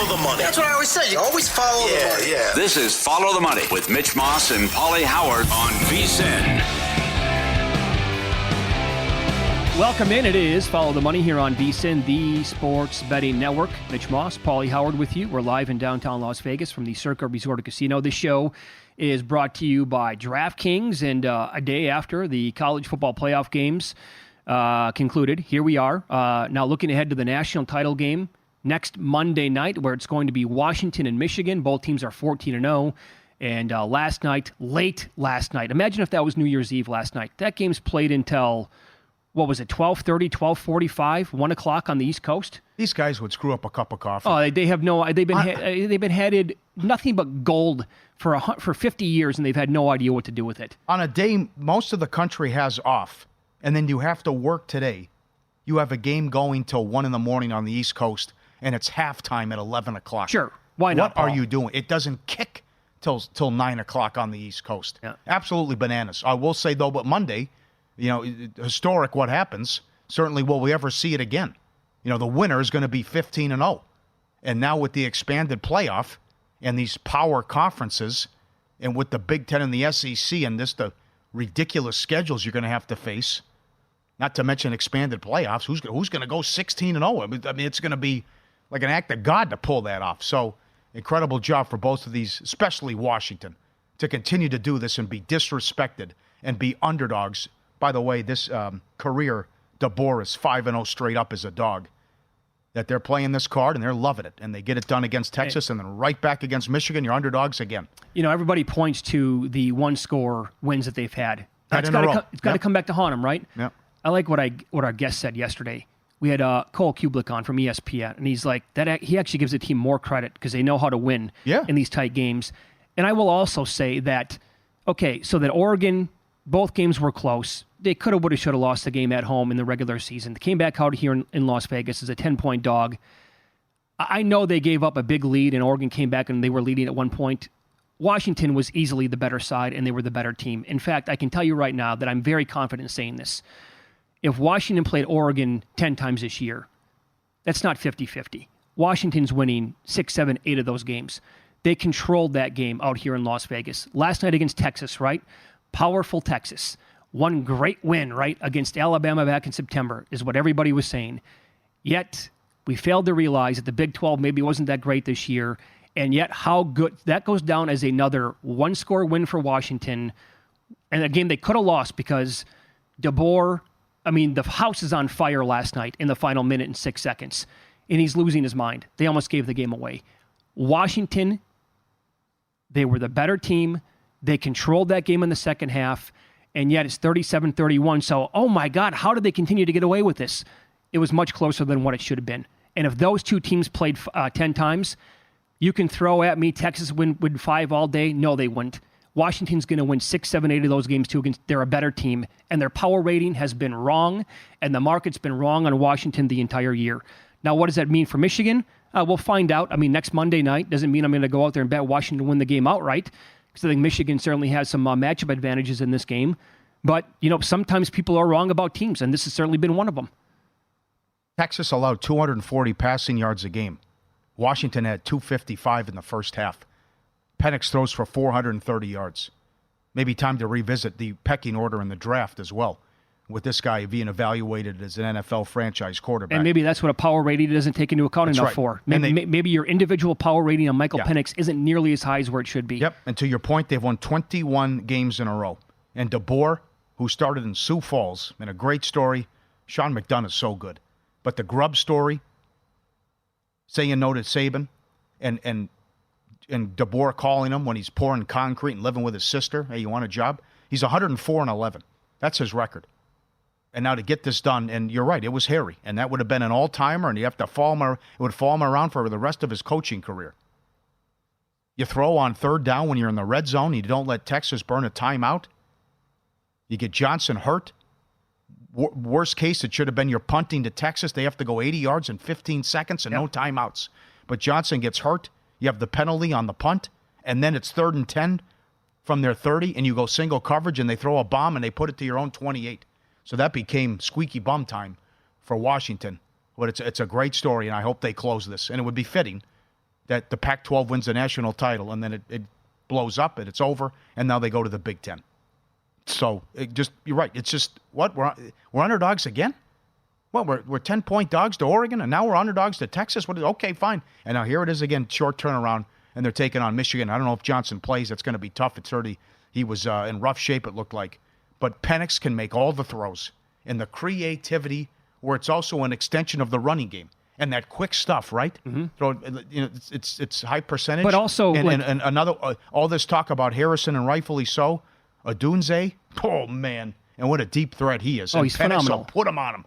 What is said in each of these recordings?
Follow the money. That's what I always say. You always follow the money. Yeah. This is Follow the Money with Mitch Moss and Pauly Howard on VSiN. Welcome in. It is Follow the Money here on VSiN, the Sports Betting Network. Mitch Moss, Pauly Howard with you. We're live in downtown Las Vegas from the Circa Resort and Casino. This show is brought to you by DraftKings, and a day after the college football playoff games concluded, here we are now looking ahead to the national title game next Monday night, where it's going to be Washington and Michigan. Both teams are 14-0. And late last night, imagine if that was New Year's Eve last night. That game's played until, what was it, 12:30, 12:45, 1 o'clock on the East Coast? These guys would screw up a cup of coffee. Oh, they've been headed nothing but gold for 50 years, and they've had no idea what to do with it. On a day most of the country has off, and then you have to work today, you have a game going till 1 in the morning on the East Coast, and it's halftime at 11 o'clock. Sure. Why not, What Paul? are you doing? It doesn't kick till 9 o'clock on the East Coast. Yeah. Absolutely bananas. I will say, though, but Monday, historic what happens. Certainly, will we ever see it again? The winner is going to be 15-0. And now with the expanded playoff and these power conferences and with the Big Ten and the SEC and the ridiculous schedules you're going to have to face, not to mention expanded playoffs, who's going to go 16-0? I mean, it's going to be like an act of God to pull that off. So incredible job for both of these, especially Washington, to continue to do this and be disrespected and be underdogs. By the way, this career, DeBoer is 5-0 straight up as a dog. That they're playing this card and they're loving it. And they get it done against Texas and then right back against Michigan. You're underdogs again. Everybody points to the one-score wins that they've had. It's got to come back to haunt them, right? Yeah. I like what our guest said yesterday. We had Cole Kublik on from ESPN, and he's like, that he actually gives the team more credit because they know how to win in these tight games. And I will also say that, so that Oregon, both games were close. They could have, would have, should have lost the game at home in the regular season. They came back out here in Las Vegas as a 10-point dog. I know they gave up a big lead, and Oregon came back and they were leading at one point. Washington was easily the better side, and they were the better team. In fact, I can tell you right now that I'm very confident in saying this. If Washington played Oregon 10 times this year, that's not 50-50. Washington's winning 6, 7, 8 of those games. They controlled that game out here in Las Vegas. Last night against Texas, right? Powerful Texas. One great win, right, against Alabama back in September is what everybody was saying. Yet, we failed to realize that the Big 12 maybe wasn't that great this year, and yet how good that goes down as another one-score win for Washington, and a game they could have lost because DeBoer, the house is on fire last night in the final minute and 6 seconds, and he's losing his mind. They almost gave the game away. Washington, they were the better team. They controlled that game in the second half, and yet it's 37-31. So, oh my God, how did they continue to get away with this? It was much closer than what it should have been. And if those two teams played 10 times, you can throw at me Texas win 5 all day. No, they wouldn't. Washington's going to win 6, 7, 8 of those games too. They're a better team, and their power rating has been wrong, and the market's been wrong on Washington the entire year. Now, what does that mean for Michigan? We'll find out. Next Monday night doesn't mean I'm going to go out there and bet Washington win the game outright, because I think Michigan certainly has some matchup advantages in this game. But, sometimes people are wrong about teams, and this has certainly been one of them. Texas allowed 240 passing yards a game. Washington had 255 in the first half. Penix throws for 430 yards. Maybe time to revisit the pecking order in the draft as well, with this guy being evaluated as an NFL franchise quarterback. And maybe that's what a power rating doesn't take into account enough for. Maybe your individual power rating on Michael Penix isn't nearly as high as where it should be. Yep, and to your point, they've won 21 games in a row. And DeBoer, who started in Sioux Falls, and a great story. Sean McDonough is so good. But the Grubb story, saying no to Saban, and DeBoer calling him when he's pouring concrete and living with his sister, hey, you want a job? He's 104-11. That's his record. And now to get this done, and you're right, it was hairy. And that would have been an all-timer, and you have to it would follow him around for the rest of his coaching career. You throw on third down when you're in the red zone. You don't let Texas burn a timeout. You get Johnson hurt. Worst case, it should have been you're punting to Texas. They have to go 80 yards in 15 seconds and no timeouts. But Johnson gets hurt. You have the penalty on the punt, and then it's 3rd and 10 from their 30, and you go single coverage, and they throw a bomb, and they put it to your own 28. So that became squeaky bum time for Washington. But it's a great story, and I hope they close this. And it would be fitting that the Pac-12 wins the national title, and then it blows up and it's over, and now they go to the Big Ten. So you're right. It's just what we're underdogs again. Well, we're 10-point dogs to Oregon, and now we're underdogs to Texas. Okay, fine. And now here it is again, short turnaround, and they're taking on Michigan. I don't know if Johnson plays. That's going to be tough. He was in rough shape, it looked like. But Penix can make all the throws, and the creativity, where it's also an extension of the running game. And that quick stuff, right? Mm-hmm. It's high percentage. But also, and another all this talk about Harrison, and rightfully so. Odunze, oh man, and what a deep threat he is. Oh, he's phenomenal. Put him on him.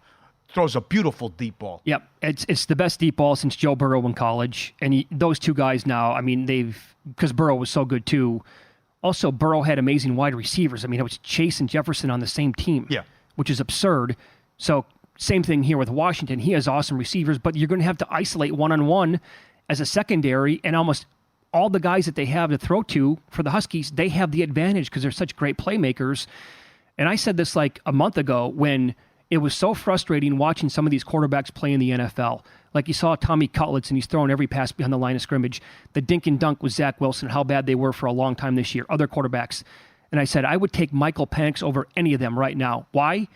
Throws a beautiful deep ball. Yep, it's the best deep ball since Joe Burrow in college. And those two guys now, I mean, because Burrow was so good too. Also, Burrow had amazing wide receivers. I mean, it was Chase and Jefferson on the same team, which is absurd. So same thing here with Washington. He has awesome receivers, but you're going to have to isolate one-on-one as a secondary, and almost all the guys that they have to throw to for the Huskies, they have the advantage because they're such great playmakers. And I said this like a month ago when it was so frustrating watching some of these quarterbacks play in the NFL. Like you saw Tommy Cutlets, and he's throwing every pass behind the line of scrimmage. The dink and dunk with Zach Wilson, how bad they were for a long time this year. Other quarterbacks. And I said, I would take Michael Penix over any of them right now. Why?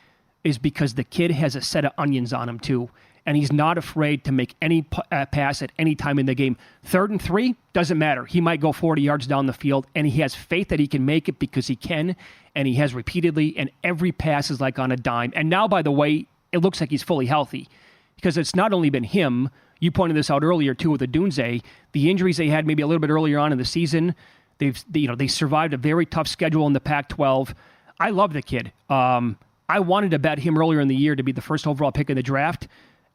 Is because the kid has a set of onions on him too. And he's not afraid to make any pass at any time in the game. 3rd and 3, doesn't matter. He might go 40 yards down the field, and he has faith that he can make it because he can, and he has repeatedly, and every pass is like on a dime. And now, by the way, it looks like he's fully healthy because it's not only been him. You pointed this out earlier, too, with Odunze. The injuries they had maybe a little bit earlier on in the season, they survived a very tough schedule in the Pac-12. I love the kid. I wanted to bet him earlier in the year to be the first overall pick in the draft.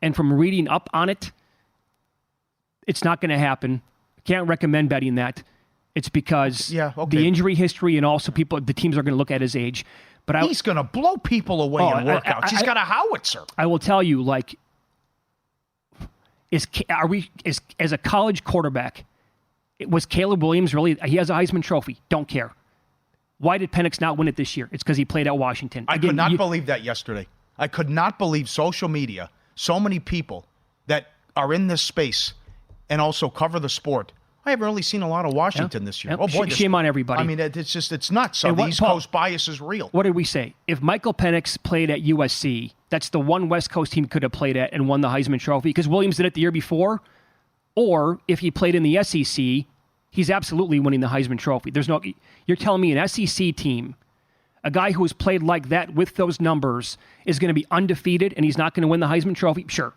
And from reading up on it, it's not going to happen. Can't recommend betting that. It's because the injury history and also the teams are going to look at his age. But he's going to blow people away in workouts. He's got a howitzer. I will tell you, like, as a college quarterback, was Caleb Williams really? He has a Heisman Trophy. Don't care. Why did Penix not win it this year? It's because he played at Washington. I could not believe that yesterday. I could not believe social media. So many people that are in this space and also cover the sport. I haven't really seen a lot of Washington this year. Oh boy, shame on everybody. I mean, it's nuts. So the East Coast bias is real. What did we say? If Michael Penix played at USC, that's the one West Coast team could have played at and won the Heisman Trophy because Williams did it the year before. Or if he played in the SEC, he's absolutely winning the Heisman Trophy. You're telling me an SEC team, a guy who has played like that with those numbers, is going to be undefeated and he's not going to win the Heisman Trophy? Sure.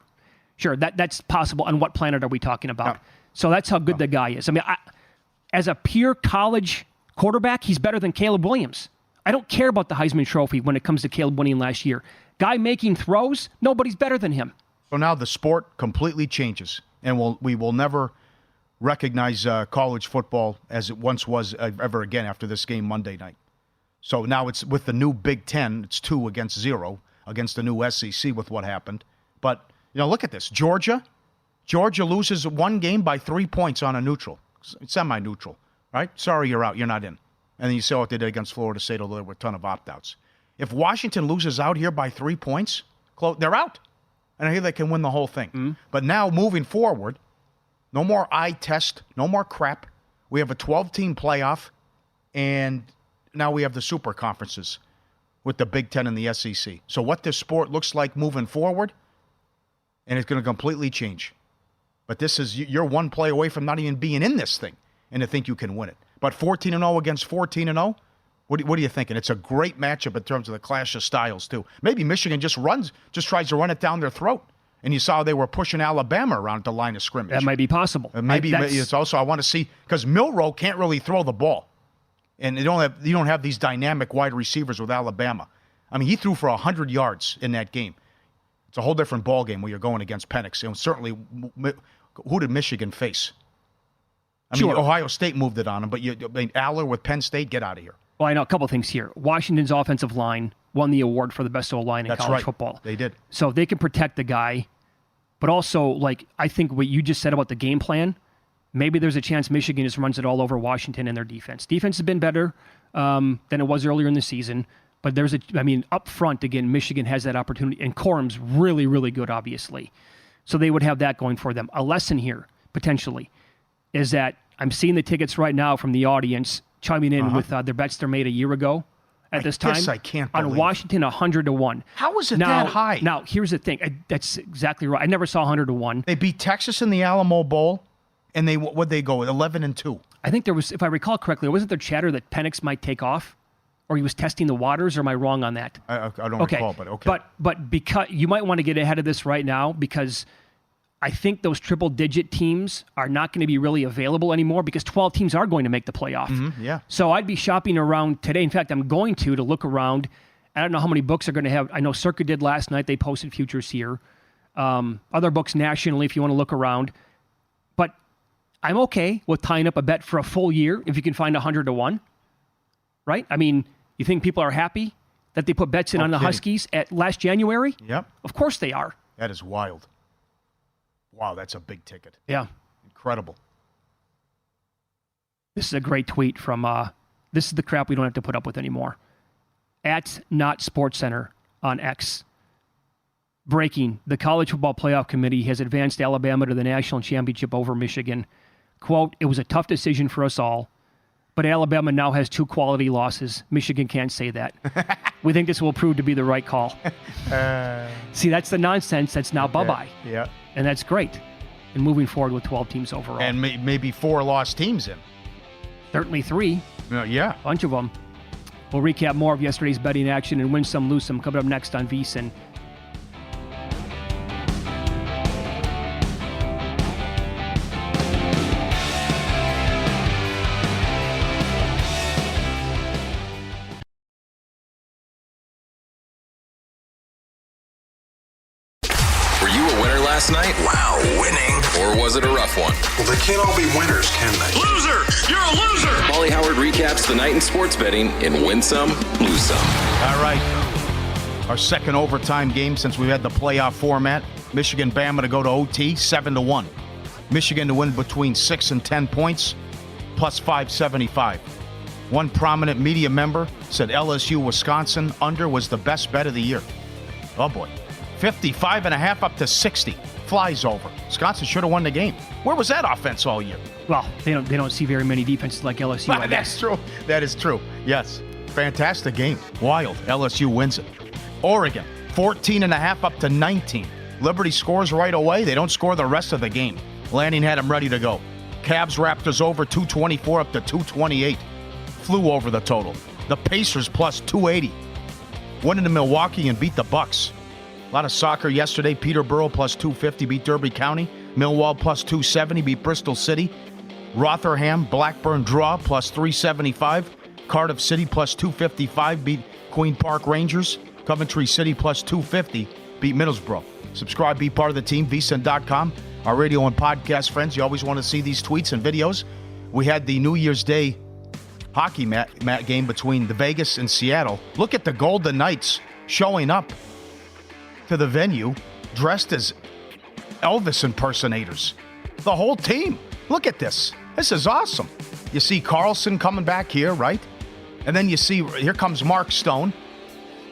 That's possible. On what planet are we talking about? No. So that's how good the guy is. I mean, as a pure college quarterback, he's better than Caleb Williams. I don't care about the Heisman Trophy when it comes to Caleb winning last year. Guy making throws, nobody's better than him. So now the sport completely changes, and we will never recognize college football as it once was ever again after this game Monday night. So now it's with the new Big Ten, it's 2 against 0 against the new SEC with what happened. But, look at this. Georgia loses one game by 3 points on a neutral, semi-neutral, right? Sorry, you're out. You're not in. And then you saw what they did against Florida State, although there were a ton of opt-outs. If Washington loses out here by 3 points, they're out. And I hear they can win the whole thing. Mm-hmm. But now, moving forward, no more eye test, no more crap. We have a 12-team playoff, and now we have the super conferences with the Big Ten and the SEC. So what this sport looks like moving forward, and it's going to completely change. But you're one play away from not even being in this thing, and to think you can win it. But 14-0 against 14-0, what are you thinking? It's a great matchup in terms of the clash of styles, too. Maybe Michigan just tries to run it down their throat. And you saw they were pushing Alabama around the line of scrimmage. That might be possible. Maybe it's also, I want to see, because Milroe can't really throw the ball. And you don't have these dynamic wide receivers with Alabama. I mean, he threw for 100 yards in that game. It's a whole different ball game when you're going against Penix. And certainly, who did Michigan face? I mean, Ohio State moved it on him, but Aller with Penn State, get out of here. Well, I know a couple things here. Washington's offensive line won the award for the best O-line in college football. They did. So they can protect the guy. But also, I think what you just said about the game plan, maybe there's a chance Michigan just runs it all over Washington and their defense. Defense has been better than it was earlier in the season. But up front, again, Michigan has that opportunity. And Corum's really, really good, obviously. So they would have that going for them. A lesson here, potentially. is that I'm seeing the tickets right now from the audience chiming in with their bets they made a year ago at this time. I can't believe. On Washington, 100-1. How is it that high? Now, here's the thing. That's exactly right. I never saw 100-1. They beat Texas in the Alamo Bowl, and what'd they go with? 11-2. I think there was, if I recall correctly, wasn't there chatter that Penix might take off? Or he was testing the waters, or am I wrong on that? I don't recall, but okay. But because you might want to get ahead of this right now, because I think those triple-digit teams are not going to be really available anymore, because 12 teams are going to make the playoff. Yeah. So I'd be shopping around today. In fact, I'm going to look around. I don't know how many books are going to have. I know Circa did last night. They posted futures here. Other books nationally, if you want to look around. But I'm okay with tying up a bet for a full year if you can find 100-1. Right? I mean, you think people are happy that they put bets in on the Huskies at last January? Yep. Of course they are. That is wild. Wow, that's a big ticket. Yeah. Incredible. This is a great tweet from, this is the crap we don't have to put up with anymore. At Not Sports Center on X. Breaking, the College Football Playoff Committee has advanced Alabama to the national championship over Michigan. Quote, it was a tough decision for us all, but Alabama now has 2 quality losses. Michigan can't say that. We think this will prove to be the right call. See, that's the nonsense that's now bye-bye. Yeah. And that's great. And moving forward with 12 teams overall. And maybe 4 lost teams in. Certainly 3. Yeah. A bunch of them. We'll recap more of yesterday's betting action and win some, lose some coming up next on VSiN. Last night? Wow, winning. Or was it a rough one? Well, they can't all be winners, can they? Loser! You're a loser! Pauly Howard recaps the night in sports betting in Win Some, Lose Some. All right. Our second overtime game since we had the playoff format. Michigan-Bama to go to OT, 7-1. Michigan to win between 6 and 10 points, plus 575. One prominent media member said LSU-Wisconsin under was the best bet of the year. Oh, boy. 55.5 up to 60. Flies over. Wisconsin should have won the game. Where was that offense all year? Well, they don't see very many defenses like LSU. That's true. That is true. Yes. Fantastic game. Wild. LSU wins it. Oregon, 14.5 up to 19. Liberty scores right away. They don't score the rest of the game. Lanning had them ready to go. Cavs Raptors over 224 up to 228. Flew over the total. The Pacers plus 280. Went into Milwaukee and beat the Bucks. A lot of soccer yesterday. Peterborough plus 250 beat Derby County. Millwall plus 270 beat Bristol City. Rotherham, Blackburn draw plus 375. Cardiff City plus 255 beat Queen Park Rangers. Coventry City plus 250 beat Middlesbrough. Subscribe, be part of the team, vsin.com. Our radio and podcast friends, you always want to see these tweets and videos. We had the New Year's Day hockey game between the Vegas and Seattle. Look at the Golden Knights showing up to the venue dressed as Elvis impersonators. The whole team. Look at this. This is awesome. You see Carlson coming back here, right? And then you see, here comes Mark Stone.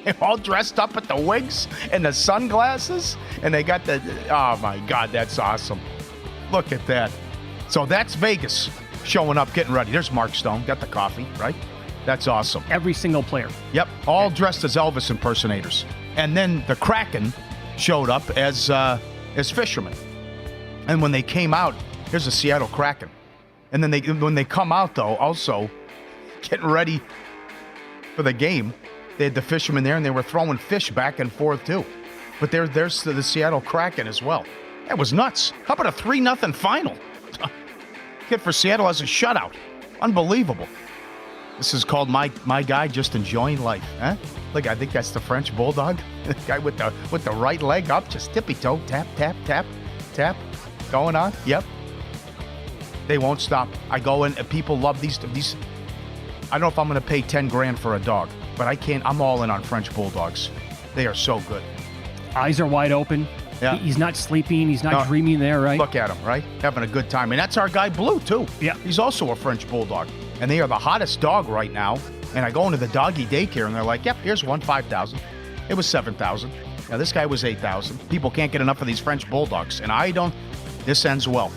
They're all dressed up with the wigs and the sunglasses. And they got the, oh my God, that's awesome. Look at that. So that's Vegas showing up, getting ready. There's Mark Stone, got the coffee, right? That's awesome. Every single player. Yep, all dressed as Elvis impersonators. And then the Kraken showed up as fishermen. And when they came out, here's the Seattle Kraken. And then when they come out, though, also getting ready for the game, they had the fishermen there, and they were throwing fish back and forth, too. But there's the Seattle Kraken as well. That was nuts. How about a 3-0 final? Kid for Seattle has a shutout. Unbelievable. This is called my guy just enjoying life. Huh? Look, I think that's the French Bulldog. The guy with the right leg up, just tippy-toe, tap, tap, tap, tap. Going on. Yep. They won't stop. I go in, and people love these. I don't know if I'm going to pay 10 grand for a dog, but I can't. I'm all in on French Bulldogs. They are so good. Eyes are wide open. Yeah. He's not sleeping. He's not dreaming there, right? Look at him, right? Having a good time. And that's our guy, Blue, too. Yeah. He's also a French Bulldog. And they are the hottest dog right now. And I go into the doggy daycare, and they're like, yep, here's one, 5,000. It was 7,000. Now, this guy was 8,000. People can't get enough of these French Bulldogs. And I don't. This ends well.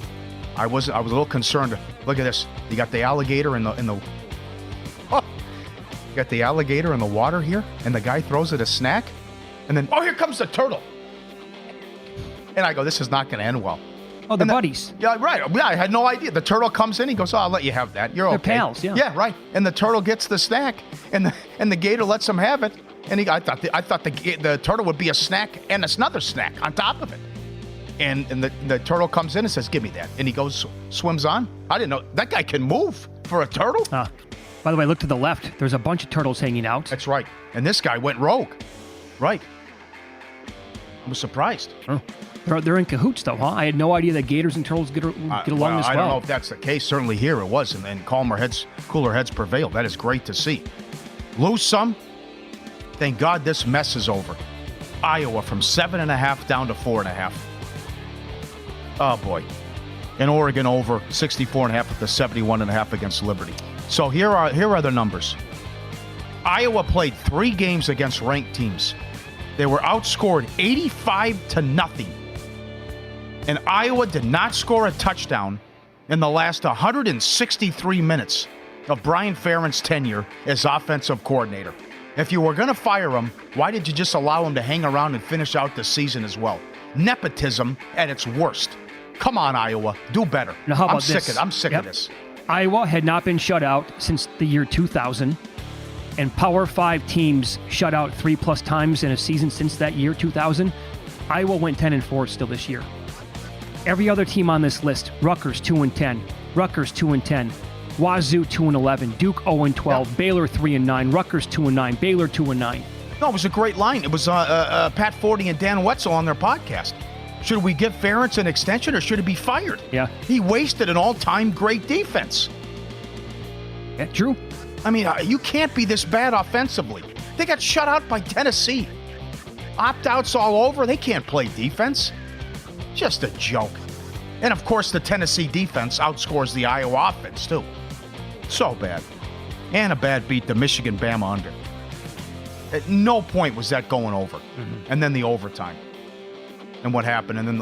I was a little concerned. Look at this. You got the alligator in the oh, you got the alligator in the water here, and the guy throws it a snack, and then here comes the turtle. And I go, this is not going to end well. Oh, the buddies. Yeah, right. Yeah, I had no idea. The turtle comes in. He goes, I'll let you have that. You're They're okay. pals, yeah. Yeah, right. And the turtle gets the snack, and the gator lets him have it. And I thought the turtle would be a snack and another snack on top of it. And the turtle comes in and says, give me that. And he goes, swims on. I didn't know. That guy can move for a turtle. By the way, look to the left. There's a bunch of turtles hanging out. That's right. And this guy went rogue. Right. I was surprised. Oh. They're in cahoots, though, huh? I had no idea that gators and turtles get along as well. I don't know if that's the case. Certainly here it was, and cooler heads prevailed. That is great to see. Lose some. Thank God this mess is over. Iowa from 7.5 down to 4.5. Oh, boy. And Oregon over 64.5 at the 71.5 against Liberty. So here are the numbers. Iowa played 3 games against ranked teams. They were outscored 85-0. And Iowa did not score a touchdown in the last 163 minutes of Brian Ferentz' tenure as offensive coordinator. If you were going to fire him, why did you just allow him to hang around and finish out the season as well? Nepotism at its worst. Come on, Iowa. Do better. Now, how about this? I'm sick of this. Iowa had not been shut out since the year 2000. And Power 5 teams shut out 3+ times in a season since that year, 2000. Iowa went 10-4 still this year. Every other team on this list, Rutgers 2-10, Rutgers 2-10, Wazoo 2-11, Duke 0-12, yep. Baylor 3-9, Rutgers 2-9, Baylor 2-9. No, it was a great line. It was Pat Forty and Dan Wetzel on their podcast. Should we give Ferentz an extension or should he be fired? Yeah. He wasted an all-time great defense. Yeah, true. I mean, you can't be this bad offensively. They got shut out by Tennessee. Opt-outs all over. They can't play defense. Just a joke. And, of course, the Tennessee defense outscores the Iowa offense, too. So bad. And a bad beat to Michigan Bama under. At no point was that going over. Mm-hmm. And then the overtime. And what happened. And then,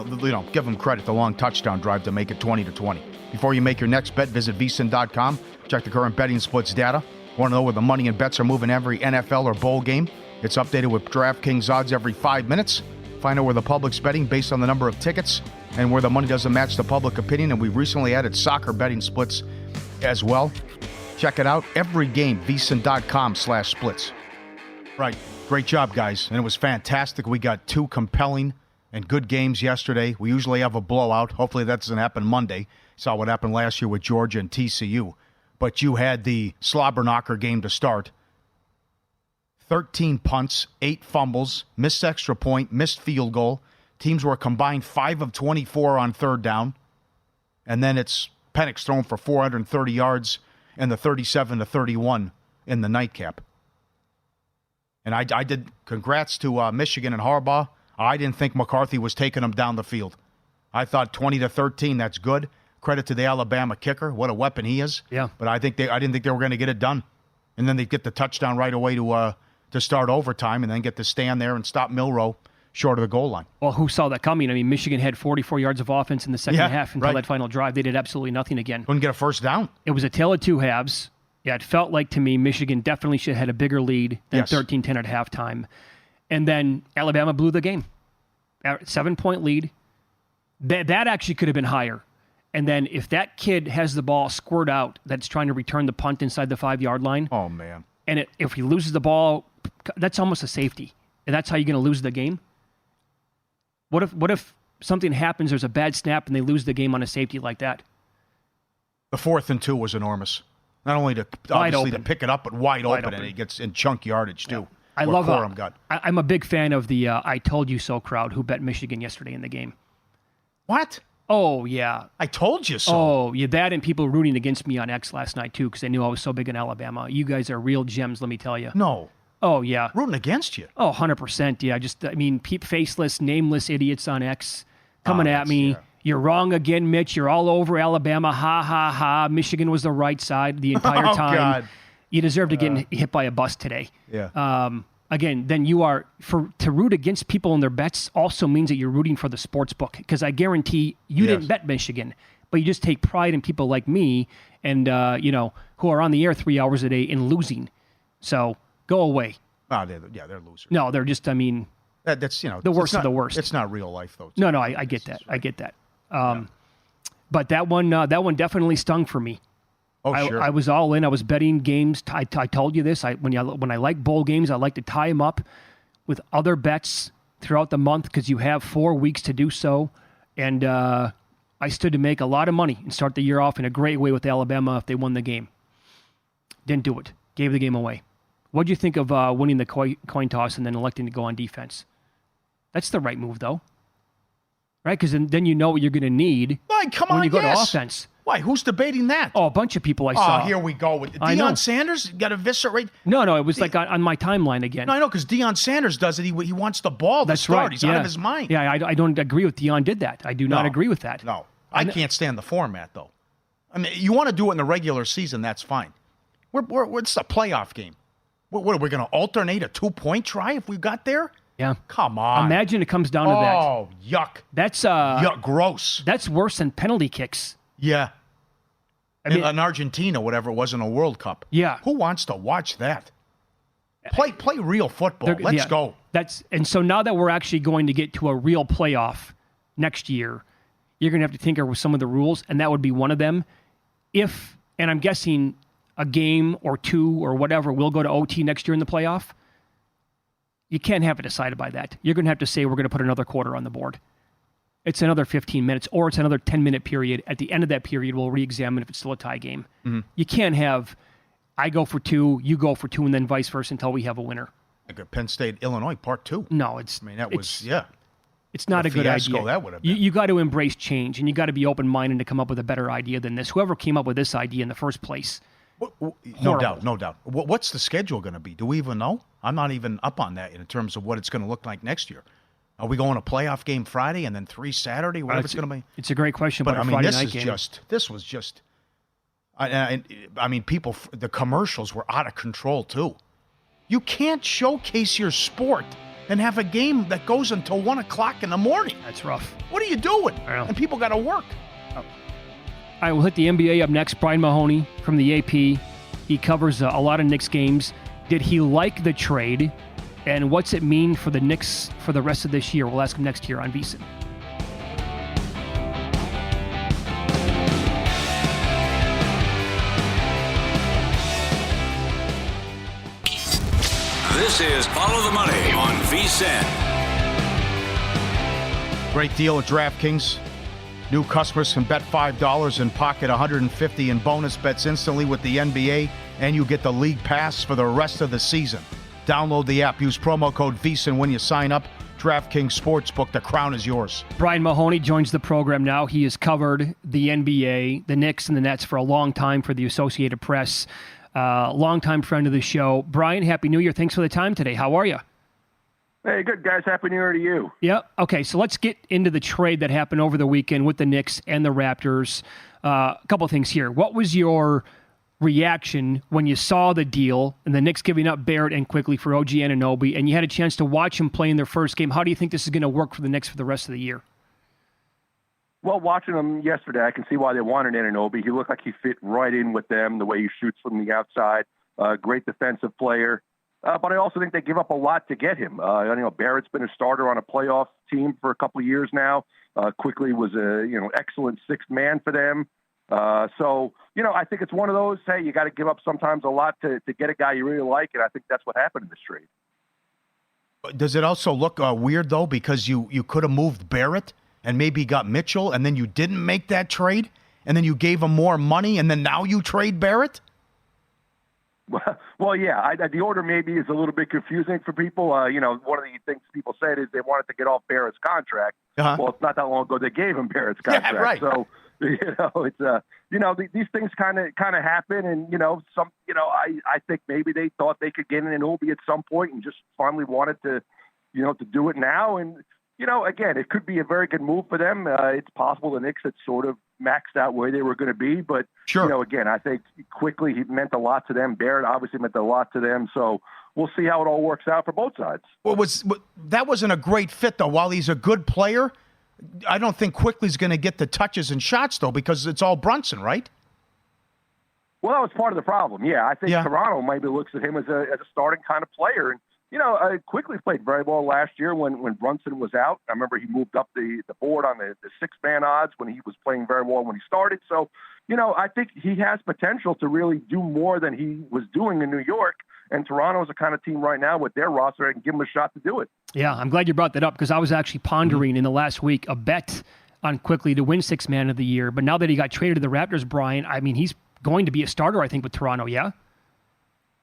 give them credit, the long touchdown drive to make it 20-20. Before you make your next bet, visit vsin.com. Check the current betting splits data. Want to know where the money and bets are moving every NFL or bowl game? It's updated with DraftKings odds every 5 minutes. Find out where the public's betting based on the number of tickets and where the money doesn't match the public opinion. And we've recently added soccer betting splits as well. Check it out. Every game, vsin.com/splits. Right. Great job, guys. And it was fantastic. We got 2 compelling and good games yesterday. We usually have a blowout. Hopefully that doesn't happen Monday. Saw what happened last year with Georgia and TCU. But you had the slobber knocker game to start. 13 punts, 8 fumbles, missed extra point, missed field goal. Teams were combined 5 of 24 on third down. And then it's Penix thrown for 430 yards and the 37-31 in the nightcap. And I did congrats to Michigan and Harbaugh. I didn't think McCarthy was taking them down the field. I thought 20-13, that's good. Credit to the Alabama kicker. What a weapon he is. Yeah. But I didn't think they were going to get it done. And then they get the touchdown right away to start overtime and then get to stand there and stop Milroe short of the goal line. Well, who saw that coming? I mean, Michigan had 44 yards of offense in the second half until that final drive. They did absolutely nothing again. Couldn't get a first down. It was a tale of 2 halves. Yeah, it felt like to me Michigan definitely should have had a bigger lead than 13-10 at halftime. And then Alabama blew the game. 7-point lead. That actually could have been higher. And then if that kid has the ball squirt out that's trying to return the punt inside the 5-yard line. Oh, man. And if he loses the ball, that's almost a safety. And that's how you're going to lose the game. What if something happens, there's a bad snap, and they lose the game on a safety like that? The 4th and 2 was enormous. Not only to pick it up, but wide open, and it gets in chunk yardage, too. I love I'm a big fan of the I told you so crowd who bet Michigan yesterday in the game. What? Oh, yeah. I told you so. Oh, yeah, that and people rooting against me on X last night, too, because they knew I was so big in Alabama. You guys are real gems, let me tell you. No. Oh, yeah. Rooting against you? Oh, 100%, yeah. Faceless, nameless idiots on X coming at me. Yeah. You're wrong again, Mitch. You're all over Alabama. Ha, ha, ha. Michigan was the right side the entire time. God. You deserve to get hit by a bus today. Yeah. again, then to root against people in their bets also means that you're rooting for the sports book, because I guarantee you didn't bet Michigan, but you just take pride in people like me and who are on the air 3 hours a day in losing. So go away. Oh, they're losers. No, they're just, that's the worst of the worst. It's not real life, though. No, I get that. Right. I get that. But that one definitely stung for me. Oh, sure. I was all in. I was betting games. I told you this. When I like bowl games, I like to tie them up with other bets throughout the month because you have 4 weeks to do so. And I stood to make a lot of money and start the year off in a great way with Alabama if they won the game. Didn't do it. Gave the game away. What'd you think of winning the coin toss and then electing to go on defense? That's the right move, though. Right? Because then you know what you're going to need when you go to offense. Why? Who's debating that? Oh, a bunch of people I saw. Oh, here we go. Deion Sanders got eviscerate. No, it was like on my timeline again. No, I know, because Deion Sanders does it. He wants the ball to start. Right. He's out of his mind. Yeah, I don't agree with Deion did that. I do not agree with that. No, I can't stand the format, though. I mean, you want to do it in the regular season, that's fine. It's a playoff game. What are we going to alternate a 2-point try if we got there? Yeah. Come on. Imagine it comes down to that. Oh, yuck. That's yuck, gross. That's worse than penalty kicks. Yeah. In Argentina, whatever it was in a World Cup. Yeah. Who wants to watch that? Play real football. Let's go. And so now that we're actually going to get to a real playoff next year, you're going to have to tinker with some of the rules, and that would be one of them. And I'm guessing a game or two or whatever will go to OT next year in the playoff. You can't have it decided by that. You're going to have to say we're going to put another quarter on the board. It's another 15 minutes, or it's another 10-minute period. At the end of that period, we'll re-examine if it's still a tie game. Mm-hmm. You can't have I go for 2, you go for 2, and then vice versa until we have a winner. Like a Penn State, Illinois, part 2. No, It's not a good idea. That would have been. You got to embrace change, and you got to be open-minded to come up with a better idea than this. Whoever came up with this idea in the first place. No doubt. What's the schedule going to be? Do we even know? I'm not even up on that in terms of what it's going to look like next year. Are we going a playoff game Friday and then 3 Saturday? Whatever it's going to be. It's a great question. But Friday night game. This was just. I mean, people. The commercials were out of control too. You can't showcase your sport and have a game that goes until 1:00 in the morning. That's rough. What are you doing? And people got to work. I will hit the NBA up next. Brian Mahomey from the AP. He covers a lot of Knicks games. Did he like the trade? And what's it mean for the Knicks for the rest of this year? We'll ask him next year on VSiN. This is Follow the Money on VSiN. Great deal at DraftKings. New customers can bet $5 and pocket $150 in bonus bets instantly with the NBA, and you get the league pass for the rest of the season. Download the app. Use promo code VSiN when you sign up. DraftKings Sportsbook. The crown is yours. Brian Mahomey joins the program now. He has covered the NBA, the Knicks, and the Nets for a long time for the Associated Press. Longtime friend of the show. Brian, Happy New Year. Thanks for the time today. How are you? Hey, good, guys. Happy New Year to you. Yeah. Okay, so let's get into the trade that happened over the weekend with the Knicks and the Raptors. A couple of things here. What was your reaction when you saw the deal and the Knicks giving up Barrett and quickly for OG Anunoby, and you had a chance to watch him play in their first game? How do you think this is going to work for the Knicks for the rest of the year? Well, watching him yesterday, I can see why they wanted Anunoby. He looked like he fit right in with them, the way he shoots from the outside. Great defensive player. But I also think they give up a lot to get him. Barrett's been a starter on a playoff team for a couple of years now. Quickly was a excellent sixth man for them. So I think it's one of those, hey, you got to give up sometimes a lot to get a guy you really like, and I think that's what happened in this trade. Does it also look weird, though, because you could have moved Barrett and maybe got Mitchell, and then you didn't make that trade, and then you gave him more money, and then now you trade Barrett? Well, yeah, the order maybe is a little bit confusing for people. One of the things people said is they wanted to get off Barrett's contract. Uh-huh. Well, it's not that long ago they gave him Barrett's contract. Yeah, right. So, it's these things kind of happen, and I think maybe they thought they could get in Anunoby at some point and just finally wanted to do it now. And again, it could be a very good move for them. It's possible the Knicks had sort of maxed out where they were going to be. But, sure. Again, I think quickly he meant a lot to them. Barrett obviously meant a lot to them. So we'll see how it all works out for both sides. Well, that wasn't a great fit, though. While he's a good player, I don't think Quickly's going to get the touches and shots, though, because it's all Brunson, right? Well, that was part of the problem. Yeah, I think Toronto maybe looks at him as a starting kind of player. And, Quickly played very well last year when Brunson was out. I remember he moved up the board on the six-man odds when he was playing very well when he started. So, I think he has potential to really do more than he was doing in New York. And Toronto is the kind of team right now with their roster that can give him a shot to do it. Yeah, I'm glad you brought that up because I was actually pondering in the last week a bet on Quickly to win Sixth Man of the Year. But now that he got traded to the Raptors, Brian, I mean, he's going to be a starter, I think, with Toronto, yeah?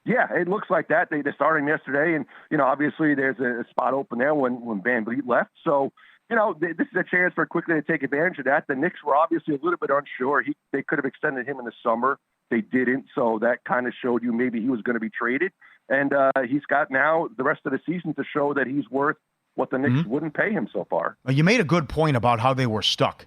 Yeah, it looks like that. They're starting yesterday, and, obviously there's a spot open there when Van Vliet left. So, this is a chance for Quickly to take advantage of that. The Knicks were obviously a little bit unsure. They could have extended him in the summer. They didn't, so that kind of showed you maybe he was going to be traded. And he's got now the rest of the season to show that he's worth what the Knicks wouldn't pay him so far. Well, you made a good point about how they were stuck.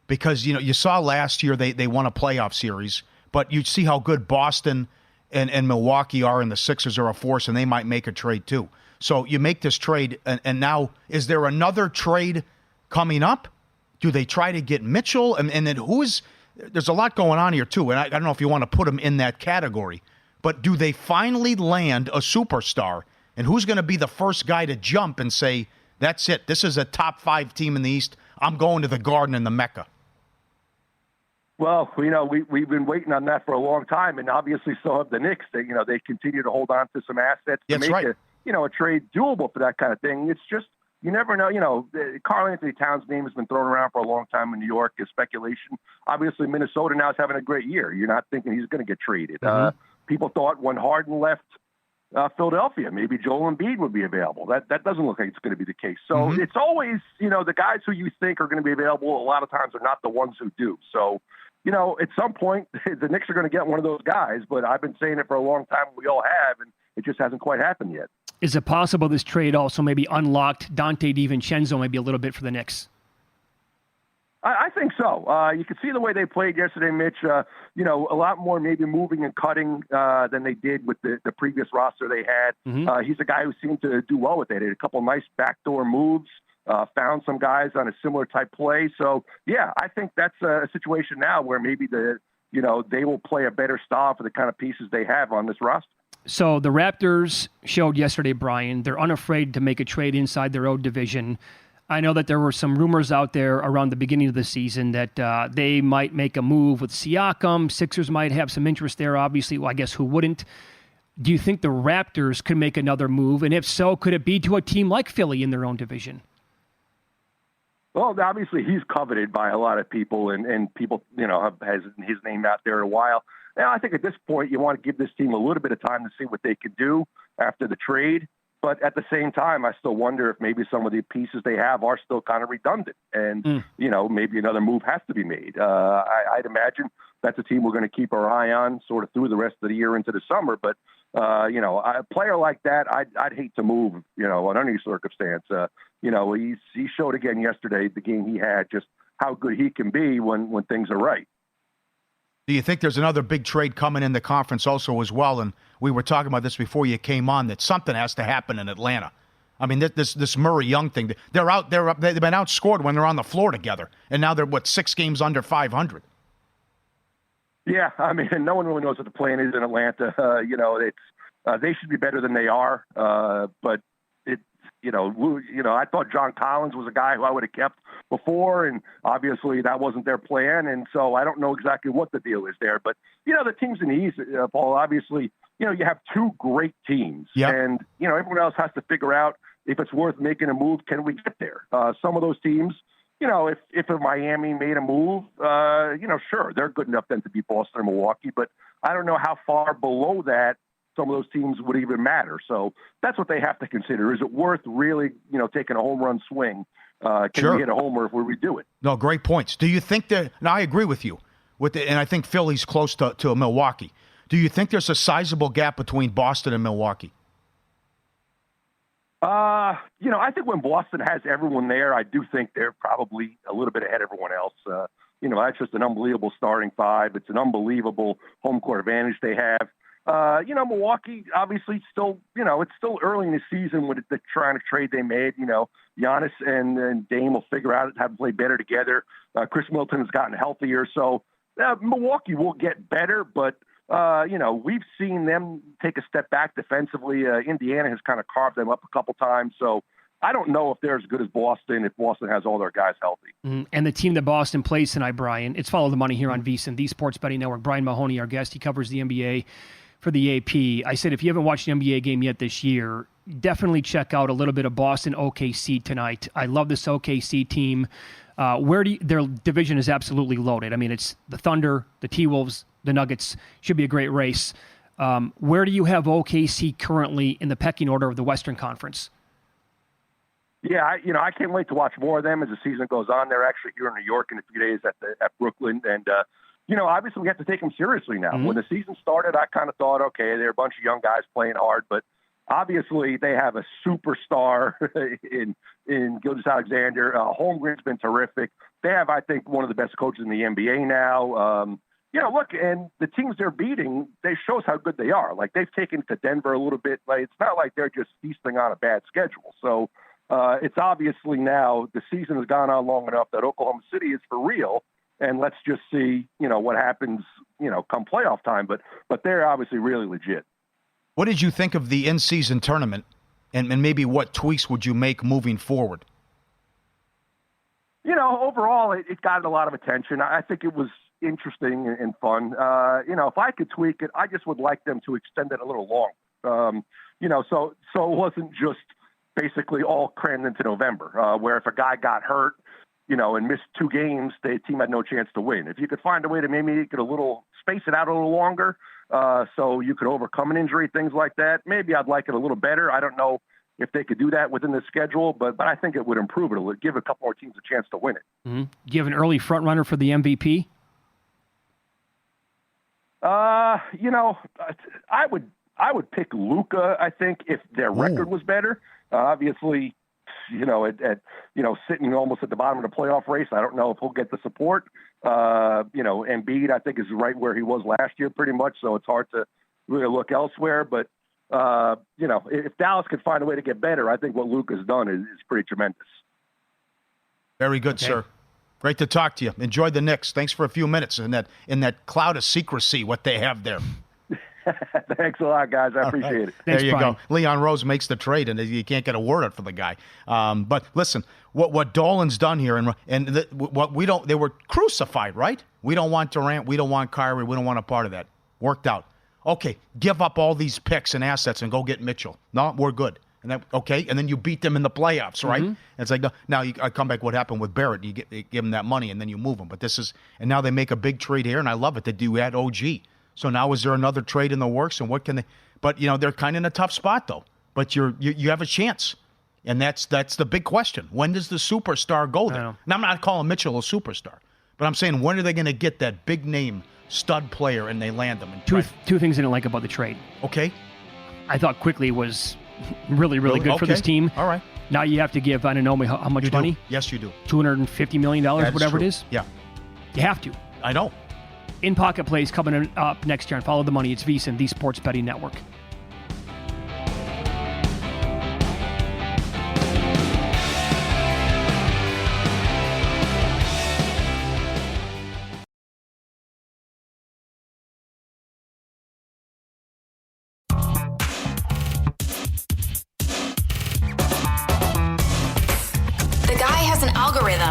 Because, you saw last year they won a playoff series, but you see how good Boston and Milwaukee are, and the Sixers are a force, and they might make a trade too. So you make this trade, and now is there another trade coming up? Do they try to get Mitchell? And then there's a lot going on here too, and I don't know if you want to put them in that category, but do they finally land a superstar? And who's going to be the first guy to jump and say, that's it, this is a top 5 team in the East, I'm going to the Garden and the Mecca? Well, we've been waiting on that for a long time, and obviously so have the Knicks. They continue to hold on to some assets to make a trade doable for that kind of thing. It's just, you never know. Karl Anthony Towns' name has been thrown around for a long time in New York as speculation. Obviously, Minnesota now is having a great year. You're not thinking he's going to get traded. People thought when Harden left Philadelphia, maybe Joel Embiid would be available. That doesn't look like it's going to be the case. So it's always, the guys who you think are going to be available a lot of times are not the ones who do. So, at some point, the Knicks are going to get one of those guys, but I've been saying it for a long time. We all have, and it just hasn't quite happened yet. Is it possible this trade also maybe unlocked Dante DiVincenzo maybe a little bit for the Knicks? I think so. You could see the way they played yesterday, Mitch. A lot more maybe moving and cutting than they did with the previous roster they had. He's a guy who seemed to do well with it. He had a couple nice backdoor moves, found some guys on a similar type play. So, yeah, I think that's a situation now where maybe they will play a better style for the kind of pieces they have on this roster. So the Raptors showed yesterday, Brian, they're unafraid to make a trade inside their own division. I know that there were some rumors out there around the beginning of the season that they might make a move with Siakam. Sixers might have some interest there, obviously. Well, I guess who wouldn't? Do you think the Raptors could make another move? And if so, could it be to a team like Philly in their own division? Well, obviously he's coveted by a lot of people, and people, has his name out there a while. Now, I think at this point you want to give this team a little bit of time to see what they could do after the trade. But at the same time, I still wonder if maybe some of the pieces they have are still kind of redundant. And, maybe another move has to be made. I'd imagine that's a team we're going to keep our eye on sort of through the rest of the year into the summer. But, a player like that, I'd hate to move, on any circumstance. He showed again yesterday, the game he had, just how good he can be when things are right. Do you think there's another big trade coming in the conference also as well? And we were talking about this before you came on, that something has to happen in Atlanta. I mean, this Murray Young thing, they've been outscored when they're on the floor together. And now they're, 6 games under 500? Yeah, I mean, no one really knows what the plan is in Atlanta. They should be better than they are. But I thought John Collins was a guy who I would have kept before, and obviously that wasn't their plan. And so I don't know exactly what the deal is there. But, the teams in the East, Paul, obviously, you have 2 great teams. Yep. And, everyone else has to figure out if it's worth making a move. Can we get there? Some of those teams, if Miami made a move, sure, they're good enough then to beat Boston or Milwaukee. But I don't know how far below that some of those teams would even matter. So that's what they have to consider. Is it worth really, taking a home run swing? Can we hit a homer if we redo it? No, great points. Do you think that, and I agree with you, and I think Philly's close to Milwaukee. Do you think there's a sizable gap between Boston and Milwaukee? I think when Boston has everyone there, I do think they're probably a little bit ahead of everyone else. that's just an unbelievable starting five. It's an unbelievable home court advantage they have. Milwaukee, obviously, still, it's still early in the season with the trying to trade they made. Giannis and Dame will figure out how to play better together. Chris Middleton has gotten healthier. So Milwaukee will get better, but, we've seen them take a step back defensively. Indiana has kind of carved them up a couple times. So I don't know if they're as good as Boston if Boston has all their guys healthy. And the team that Boston plays tonight, Brian, it's Follow the Money here on VSiN, the Sports Betting Network. Brian Mahomey, our guest, he covers the NBA for the AP. I said if you haven't watched the NBA game yet this year, definitely check out a little bit of Boston OKC tonight. I love this OKC team. Their division is absolutely loaded. I mean, it's the Thunder, the T-Wolves, the Nuggets. Should be a great race. Where do you have OKC currently in the pecking order of the Western Conference? Yeah, I can't wait to watch more of them as the season goes on. They're actually here in New York in a few days at Brooklyn, and obviously we have to take them seriously now. Mm-hmm. When the season started, I kind of thought, okay, they're a bunch of young guys playing hard, but obviously they have a superstar in Gilgeous-Alexander. Holmgren's been terrific. They have, I think, one of the best coaches in the NBA now. Look, and the teams they're beating, they shows how good they are. Like, they've taken it to Denver a little bit. Like, it's not like they're just feasting on a bad schedule. So it's obviously now the season has gone on long enough that Oklahoma City is for real. And let's just see, what happens, come playoff time. But they're obviously really legit. What did you think of the in-season tournament, and maybe what tweaks would you make moving forward? Overall, it got a lot of attention. I think it was interesting and fun. If I could tweak it, I just would like them to extend it a little longer. So it wasn't just basically all crammed into November, where if a guy got hurt, and missed 2 games, the team had no chance to win. If you could find a way to maybe space it out a little longer, so you could overcome an injury, things like that, maybe I'd like it a little better. I don't know if they could do that within the schedule, but I think it would improve it. It would give a couple more teams a chance to win it. Mm-hmm. Do you have an early front runner for the MVP? I would pick Luka, I think, if their record was better. Obviously, sitting almost at the bottom of the playoff race, I don't know if he'll get the support. Embiid, I think, is right where he was last year pretty much, so it's hard to really look elsewhere. But, if Dallas could find a way to get better, I think what Luka's done is pretty tremendous. Very good, sir. Great to talk to you. Enjoy the Knicks. Thanks for a few minutes in that cloud of secrecy, what they have there. Thanks a lot, guys. I appreciate it. There Thanks, you Brian. go. Leon Rose makes the trade, and you can't get a word out for the guy. But listen, what Dolan's done here, they were crucified, right? We don't want Durant. We don't want Kyrie. We don't want a part of that. Worked out. Okay, give up all these picks and assets and go get Mitchell. No, we're good. And then you beat them in the playoffs, right? Mm-hmm. It's like, now I come back. What happened with Barrett? You give him that money, and then you move him. But and now they make a big trade here, and I love it. They do add OG. So now is there another trade in the works, and what can they? But they're kind of in a tough spot though. But you have a chance, and that's the big question. When does the superstar go there? Now I'm not calling Mitchell a superstar, but I'm saying when are they going to get that big name stud player and they land them? And two things I didn't like about the trade. Okay, I thought Quickly was really good for this team. All right. Now you have to give Anunoby how much money? Yes, you do. $250 million, whatever it is. Yeah, you have to. I know. In Pocket Plays coming up next year on Follow the Money. It's VSiN, the Sports Betting Network.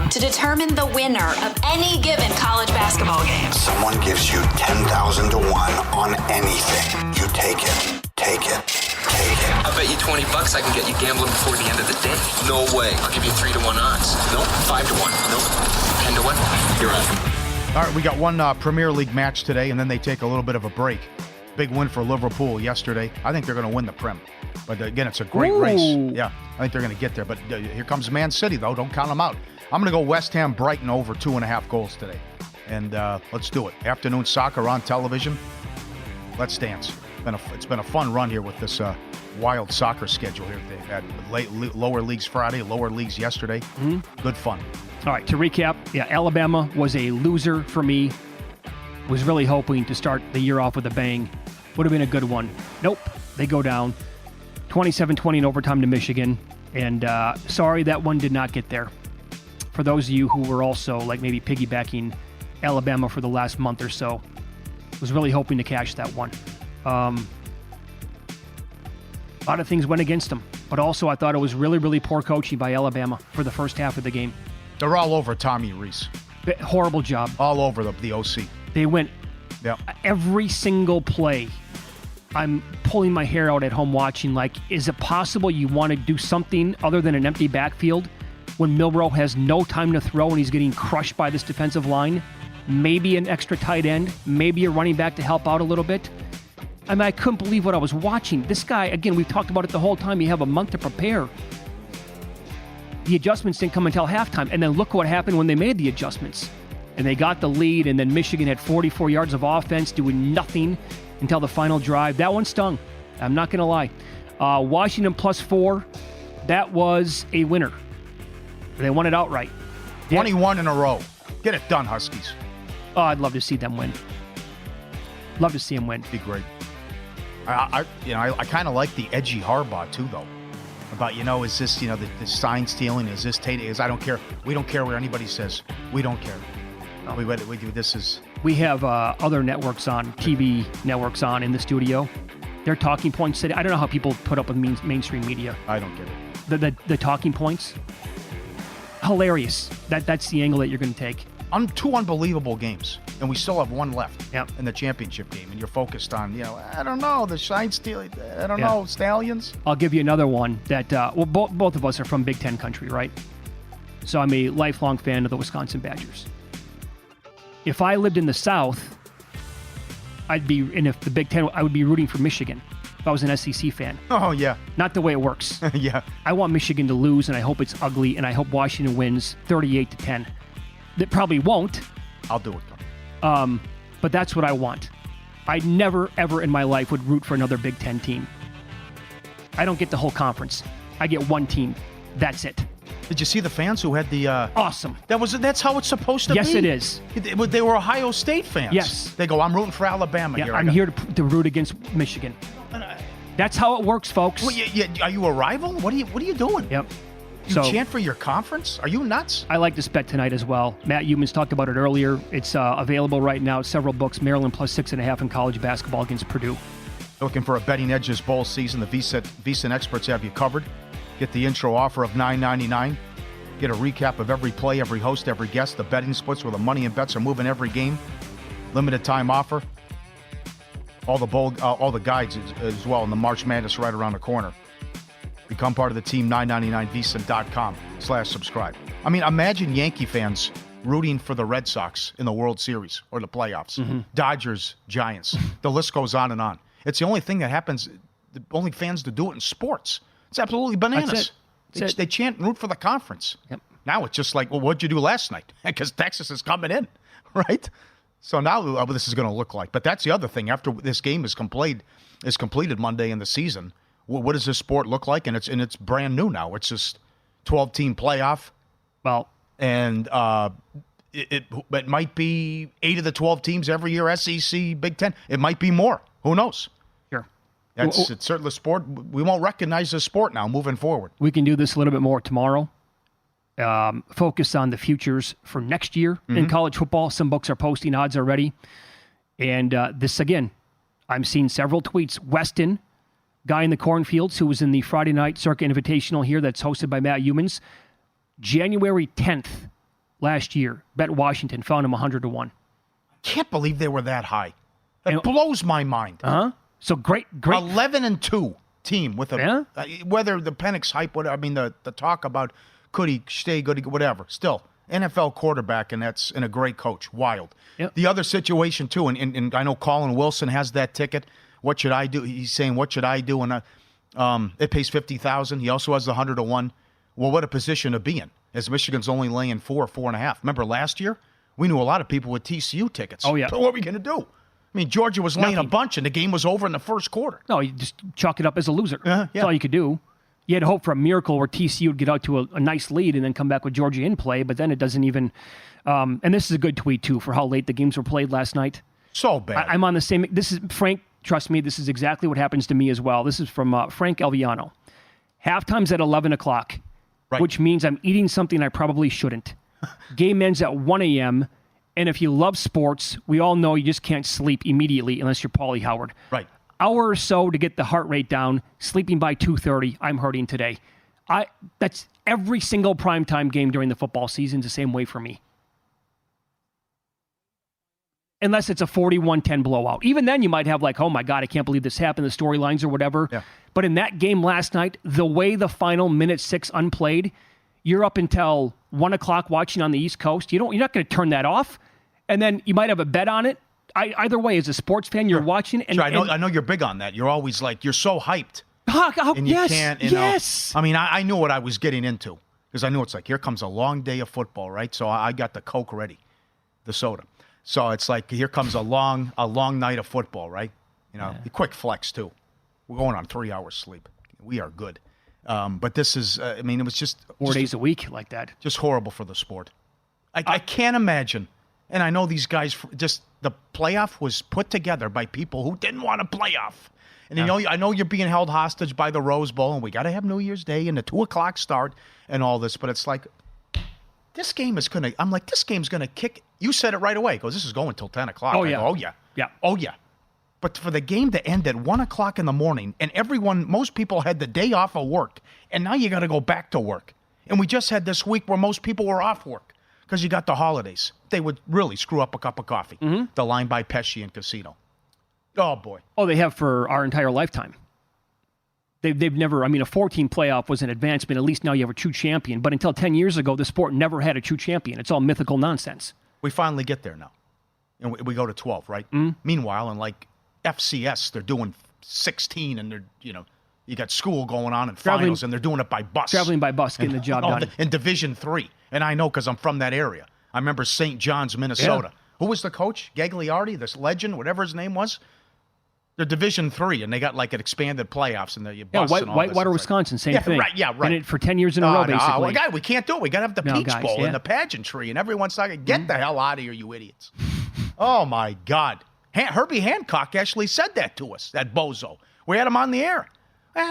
To determine the winner of any given college basketball game. Someone gives you 10,000 to 1 on anything. You take it. Take it. Take it. I bet you $20 I can get you gambling before the end of the day. No way. I'll give you 3 to 1 odds. Nope. 5 to 1. Nope. 10 to 1. You're on. All right, we got one Premier League match today, and then they take a little bit of a break. Big win for Liverpool yesterday. I think they're going to win the Prem. But again, it's a great race. Yeah, I think they're going to get there. But here comes Man City, though. Don't count them out. I'm going to go West Ham Brighton over 2.5 goals today. And let's do it. Afternoon soccer on television. Let's dance. It's been a fun run here with this wild soccer schedule here. They had lower leagues Friday, lower leagues yesterday. Good fun. All right, to recap, Alabama was a loser for me. Was really hoping to start the year off with a bang. Would have been a good one. Nope, they go down 27-20 in overtime to Michigan. And sorry that one did not get there. For those of you who were also like maybe piggybacking Alabama for the last month or so, was really hoping to cash that one. A lot of things went against them, but also I thought it was really, really poor coaching by Alabama for the first half of the game. They're all over Tommy Rees. Horrible job. All over the OC. They went every single play. I'm pulling my hair out at home watching, like, is it possible you want to do something other than an empty backfield when Milroe has no time to throw and he's getting crushed by this defensive line? Maybe an extra tight end, maybe a running back to help out a little bit. I mean, I couldn't believe what I was watching. This guy, again, we've talked about it the whole time. You have a month to prepare. The adjustments didn't come until halftime. And then look what happened when they made the adjustments. And they got the lead, and then Michigan had 44 yards of offense, doing nothing until the final drive. That one stung. I'm not going to lie. Washington +4, that was a winner. They won it outright. 21 in a row. Get it done, Huskies. Oh, I'd love to see them win. Love to see them win. Be great. I kind of like the edgy Harbaugh too, though. About is this the sign stealing? Is this Tate? I don't care. We don't care what anybody says. We don't care. No. We do. This is. We have other networks on, TV networks on in the studio. Their talking points today. I don't know how people put up with mainstream media. I don't get it. The talking points. Hilarious. That's the angle that you're going to take. Two unbelievable games, and we still have one left yep. in the championship game, and you're focused on, I don't know, the shine stealing, I don't know, Stallions. I'll give you another one that, both of us are from Big Ten country, right? So I'm a lifelong fan of the Wisconsin Badgers. If I lived in the South, if the Big Ten, I would be rooting for Michigan if I was an SEC fan. Oh, yeah. Not the way it works. Yeah. I want Michigan to lose, and I hope it's ugly, and I hope Washington wins 38-10. That probably won't. I'll do it. But that's what I want. I never, ever in my life would root for another Big Ten team. I don't get the whole conference. I get one team. That's it. Did you see the fans who had the... Awesome. That's how it's supposed to be. Yes, it is. They were Ohio State fans. Yes. They go, I'm rooting for Alabama. Yeah, I'm here to root against Michigan. That's how it works, folks. Well, are you a rival? What are you doing? Yep. You chant for your conference? Are you nuts? I like this bet tonight as well. Matt Youmans talked about it earlier. It's available right now. Several books. Maryland +6.5 in college basketball against Purdue. Looking for a betting edge this bowl season? The VSiN experts have you covered. Get the intro offer of $9.99. Get a recap of every play, every host, every guest. The betting splits where the money and bets are moving every game. Limited time offer. All the guides as well. And the March Madness right around the corner. Become part of the team, $9.99vsin.com/subscribe. I mean, imagine Yankee fans rooting for the Red Sox in the World Series or the playoffs. Mm-hmm. Dodgers, Giants. The list goes on and on. It's the only thing that happens, the only fans to do it in sports. It's absolutely bananas. They chant and root for the conference. Yep. Now it's just like, well, what'd you do last night? Because Texas is coming in, right? So now what this is going to look like. But that's the other thing. After this game is completed Monday in the season, what does this sport look like? And it's brand new now. It's just 12-team playoff. Well, and it might be 8 of the 12 teams every year. SEC, Big Ten. It might be more. Who knows? Sure. It's certainly a sport. We won't recognize this sport now moving forward. We can do this a little bit more tomorrow. Focus on the futures for next year in college football. Some books are posting odds already. And this, again, I'm seeing several tweets. Weston, guy in the cornfields who was in the Friday Night Circa Invitational here that's hosted by Matt Youmans, January 10th last year, bet Washington, found him 100-1. Can't believe they were that high. That blows my mind. Uh-huh. So great. 11-2 team with a whether the Penix hype, the talk about could he stay good, whatever. Still, NFL quarterback, and that's in a great coach. Wild. Yep. The other situation too, and I know Colin Wilson has that ticket. What should I do? He's saying, what should I do? And it pays $50,000. He also has the 100-1. Well, what a position to be in, as Michigan's only laying 4.5. Remember last year? We knew a lot of people with TCU tickets. Oh, yeah. So what are we going to do? I mean, Georgia was laying a bunch, and the game was over in the first quarter. No, you just chalk it up as a loser. Yeah. That's all you could do. You had hope for a miracle where TCU would get out to a nice lead and then come back with Georgia in play, but then it doesn't even and this is a good tweet, too, for how late the games were played last night. So bad. I'm on the same. This is Frank. Trust me, this is exactly what happens to me as well. This is from Frank Alviano. Halftime's at 11 o'clock, which means I'm eating something I probably shouldn't. Game ends at 1 a.m., and if you love sports, we all know you just can't sleep immediately unless you're Pauly Howard. Right. Hour or so to get the heart rate down, sleeping by 2:30. I'm hurting today. That's every single primetime game during the football season is the same way for me. Unless it's a 41-10 blowout. Even then you might have like, oh my God, I can't believe this happened, the storylines or whatever. Yeah. But in that game last night, the way the final minute 6 unplayed, you're up until 1 o'clock watching on the East Coast. You're not going to turn that off. And then you might have a bet on it. Either way, as a sports fan, you're watching. And, sure, I know you're big on that. You're always like, you're so hyped. And you can't, yes. I mean, I knew what I was getting into. Because I knew it's like, here comes a long day of football, right? So I got the Coke ready, the soda. So it's like, here comes a long night of football, right? The quick flex, too. We're going on 3 hours sleep. We are good. But this is, it was just 4 days a week like that. Just horrible for the sport. I can't imagine. And I know these guys, the playoff was put together by people who didn't want a playoff. And I know you're being held hostage by the Rose Bowl, and we got to have New Year's Day and the 2 o'clock start and all this. But it's like, this game's going to kick. You said it right away. It goes, this is going till 10 o'clock. Oh, yeah. Go, oh, yeah. But for the game to end at 1 o'clock in the morning, and most people had the day off of work, and now you got to go back to work. And we just had this week where most people were off work because you got the holidays. They would really screw up a cup of coffee. Mm-hmm. The line by Pesci and Casino. Oh, boy. Oh, they have for our entire lifetime. They've never, a 14 playoff was an advancement. At least now you have a true champion. But until 10 years ago, the sport never had a true champion. It's all mythical nonsense. We finally get there now. And we go to 12, right? Mm-hmm. Meanwhile, in FCS, they're doing 16, and they're, you got school going on in finals, and they're doing it by bus. Traveling by bus, getting the job done. In Division III. And I know because I'm from that area. I remember St. John's, Minnesota. Yeah. Who was the coach? Gagliardi, this legend, whatever his name was? They're Division III, and they got an expanded playoffs, and you bus and all Whitewater, Wisconsin, same thing. Right. And for 10 years in a row, basically. We can't do it. We got to have the Peach Bowl and the pageantry, and everyone's talking, get the hell out of here, you idiots. Oh, my God. Herbie Hancock actually said that to us, that bozo. We had him on the air.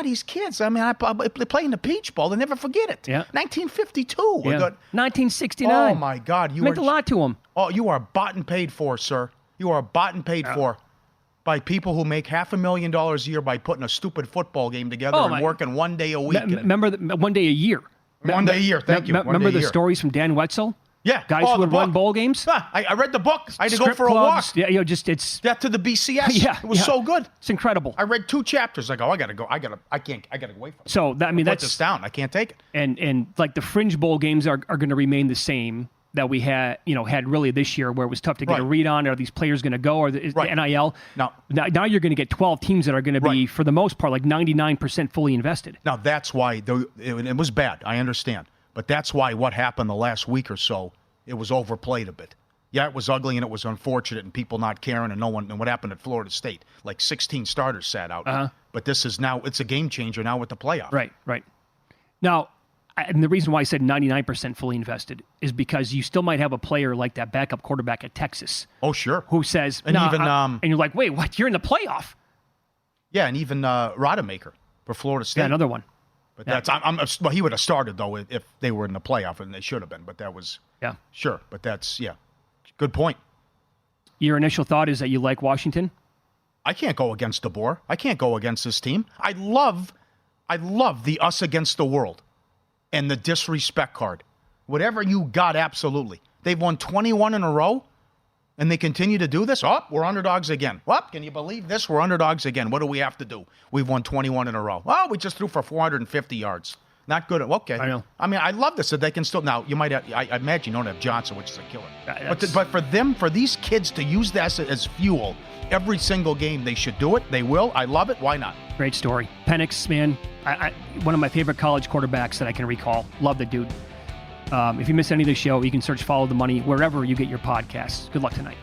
These kids, I play in the Peach Bowl. They never forget it. Yeah. 1952. Yeah. 1969. Oh, my God. Meant a lot to them. Oh, you are bought and paid for, sir. You are bought and paid for by people who make $500,000 a year by putting a stupid football game together and working 1 day a week. Remember 1 day a year. 1 day a year, thank you. Remember the stories from Dan Wetzel? Yeah. Guys who would run bowl games? I read the book. I had to go for clubs. a walk. Yeah, it's that to the BCS. Yeah, it was so good. It's incredible. I read 2 chapters. I go, I got to go away from it. So that's put this down. I can't take it. And the fringe bowl games are going to remain the same that we had really this year, where it was tough to get a read on. Are these players going to go, or is the NIL? No. Now you're going to get 12 teams that are going to be, for the most part, 99% fully invested. Now that's why it was bad. I understand, but that's why what happened the last week or so, it was overplayed a bit. Yeah, it was ugly and it was unfortunate, and people not caring, and no one. And what happened at Florida State? 16 starters sat out. Uh-huh. But this is now, it's a game changer now with the playoff. Right. Now, and the reason why I said 99% fully invested is because you still might have a player like that backup quarterback at Texas. Oh, sure. Who says, and and you're like, wait, what? You're in the playoff? Yeah, and even Rodemaker for Florida State. Yeah, another one. But that's he would have started though if they were in the playoff, and they should have been. But that was sure. But that's good point. Your initial thought is that you like Washington? I can't go against DeBoer. I can't go against this team. I love the us against the world. And the disrespect card. Whatever you got, absolutely. They've won 21 in a row, and they continue to do this. Oh, we're underdogs again. What? Can you believe this? We're underdogs again. What do we have to do? We've won 21 in a row. Oh, we just threw for 450 yards. Not good. Okay. I know. I love this, that they can still. Now, you might have, I imagine you don't have Johnson, which is a killer. But for these kids to use that as fuel every single game, they should do it. They will. I love it. Why not? Great story. Penix, man, one of my favorite college quarterbacks that I can recall. Love the dude. If you miss any of the show, you can search Follow the Money wherever you get your podcasts. Good luck tonight.